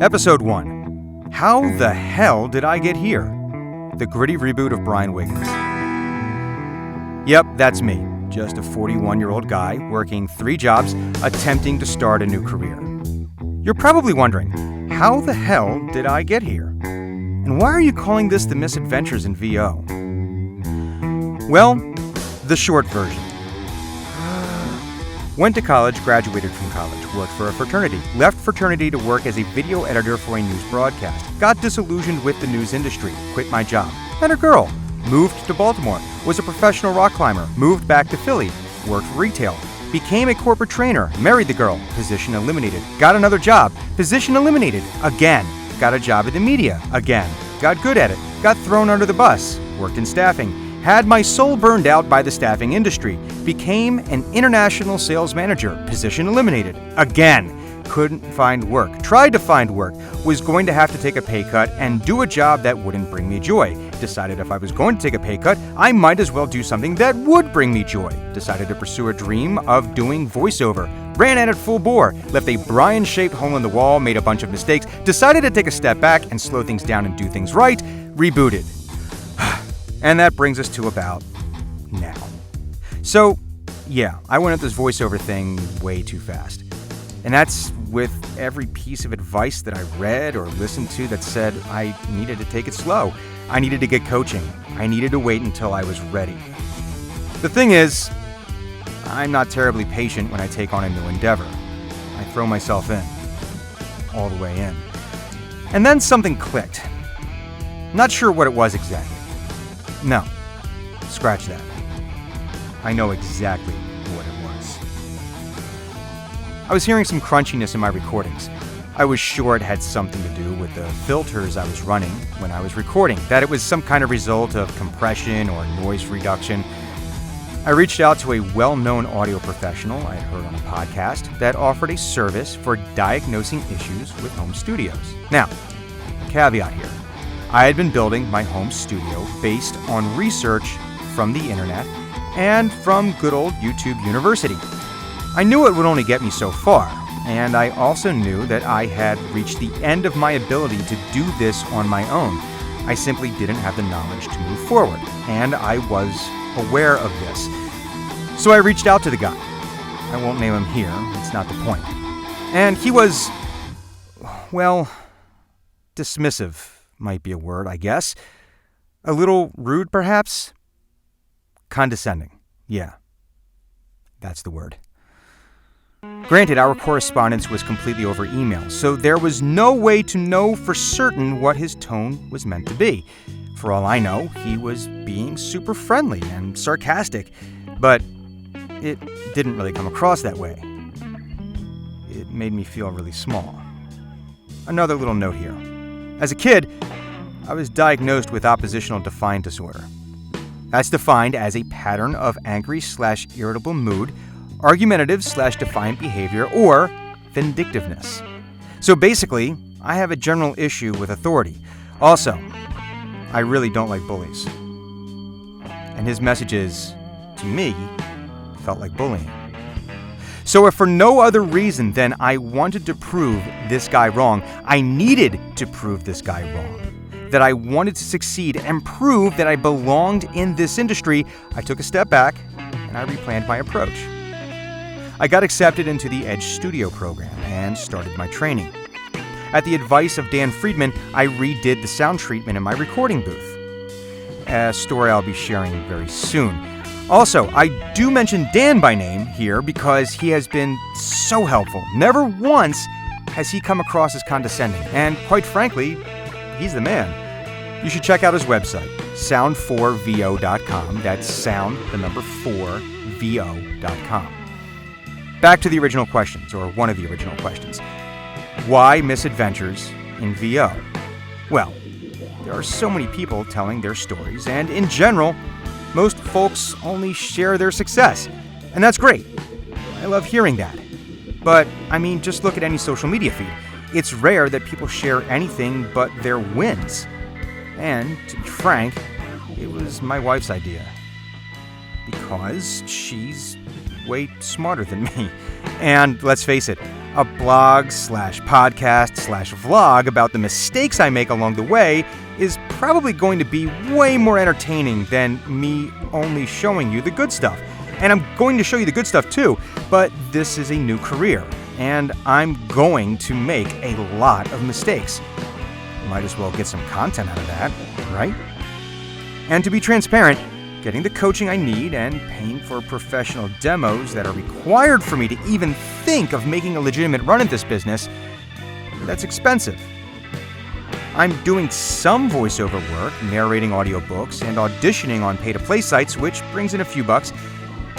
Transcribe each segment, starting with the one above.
Episode 1. How the hell did I get here? The gritty reboot of Brian Wiggins. Yep, that's me. Just a 41-year-old guy working 3 jobs, attempting to start a new career. You're probably wondering, how the hell did I get here? And why are you calling this the misadventures in VO? Well, the short version. Went to college, graduated from college, worked for a fraternity, left fraternity to work as a video editor for a news broadcast, got disillusioned with the news industry, quit my job, met a girl, moved to Baltimore, was a professional rock climber, moved back to Philly, worked retail, became a corporate trainer, married the girl, position eliminated, got another job, position eliminated, again, got a job in the media, again, got good at it, got thrown under the bus, worked in staffing, had my soul burned out by the staffing industry, became an international sales manager, position eliminated, again, couldn't find work, tried to find work, was going to have to take a pay cut and do a job that wouldn't bring me joy, decided if I was going to take a pay cut, I might as well do something that would bring me joy, decided to pursue a dream of doing voiceover, ran at it full bore, left a Brian-shaped hole in the wall, made a bunch of mistakes, decided to take a step back and slow things down and do things right, rebooted. And that brings us to about now. So, yeah, I went at this voiceover thing way too fast. And that's with every piece of advice that I read or listened to that said I needed to take it slow. I needed to get coaching. I needed to wait until I was ready. The thing is, I'm not terribly patient when I take on a new endeavor. I throw myself in, all the way in. And then something clicked. Not sure what it was exactly. No, scratch that. I know exactly what it was. I was hearing some crunchiness in my recordings. I was sure it had something to do with the filters I was running when I was recording, that it was some kind of result of compression or noise reduction. I reached out to a well-known audio professional I had heard on a podcast that offered a service for diagnosing issues with home studios. Now, caveat here. I had been building my home studio based on research from the internet and from good old YouTube University. I knew it would only get me so far, and I also knew that I had reached the end of my ability to do this on my own. I simply didn't have the knowledge to move forward, and I was aware of this. So I reached out to the guy. I won't name him here, it's not the point. And he was, well, dismissive. Might be a word, I guess. A little rude, perhaps? Condescending. Yeah. That's the word. Granted, our correspondence was completely over email, so there was no way to know for certain what his tone was meant to be. For all I know, he was being super friendly and sarcastic, but it didn't really come across that way. It made me feel really small. Another little note here. As a kid, I was diagnosed with oppositional defiant disorder. That's defined as a pattern of angry/irritable mood, argumentative/defiant behavior, or vindictiveness. So basically, I have a general issue with authority. Also, I really don't like bullies. And his messages, to me, felt like bullying. So if for no other reason than I wanted to prove this guy wrong, I needed to prove this guy wrong, that I wanted to succeed and prove that I belonged in this industry, I took a step back and I replanned my approach. I got accepted into the Edge Studio program and started my training. At the advice of Dan Friedman, I redid the sound treatment in my recording booth. A story I'll be sharing very soon. Also, I do mention Dan by name here because he has been so helpful. Never once has he come across as condescending, and quite frankly, he's the man. You should check out his website, sound4vo.com. That's sound, the number 4, vo.com. Back to the original questions, or one of the original questions. Why misadventures in VO? Well, there are so many people telling their stories, and in general, most folks only share their success, and that's great. I love hearing that. But, I mean, just look at any social media feed. It's rare that people share anything but their wins. And, to be frank, it was my wife's idea. Because she's way smarter than me. And let's face it, a blog/podcast/vlog about the mistakes I make along the way is probably going to be way more entertaining than me only showing you the good stuff. And I'm going to show you the good stuff too, but this is a new career, and I'm going to make a lot of mistakes. Might as well get some content out of that, right? And to be transparent, getting the coaching I need and paying for professional demos that are required for me to even think of making a legitimate run at this business, that's expensive. I'm doing some voiceover work, narrating audiobooks, and auditioning on pay-to-play sites, which brings in a few bucks.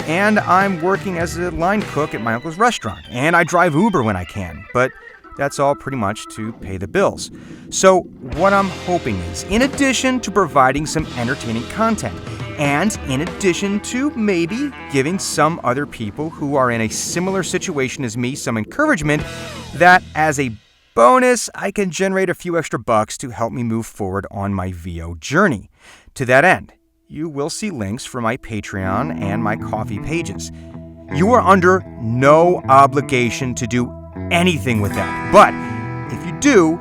And I'm working as a line cook at my uncle's restaurant, and I drive Uber when I can, but that's all pretty much to pay the bills. So what I'm hoping is, in addition to providing some entertaining content, and in addition to maybe giving some other people who are in a similar situation as me some encouragement, that as a bonus, I can generate a few extra bucks to help me move forward on my VO journey. To that end, you will see links for my Patreon and my Ko-fi pages. You are under no obligation to do anything with that, but if you do,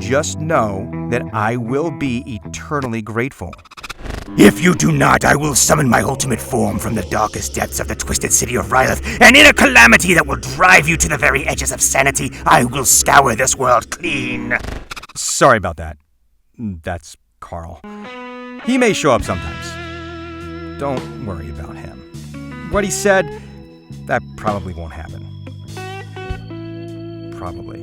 just know that I will be eternally grateful. If you do not, I will summon my ultimate form from the darkest depths of the twisted city of Rylith, and in a calamity that will drive you to the very edges of sanity, I will scour this world clean. Sorry about that. That's Carl. He may show up sometimes. Don't worry about him. What he said, that probably won't happen. Probably.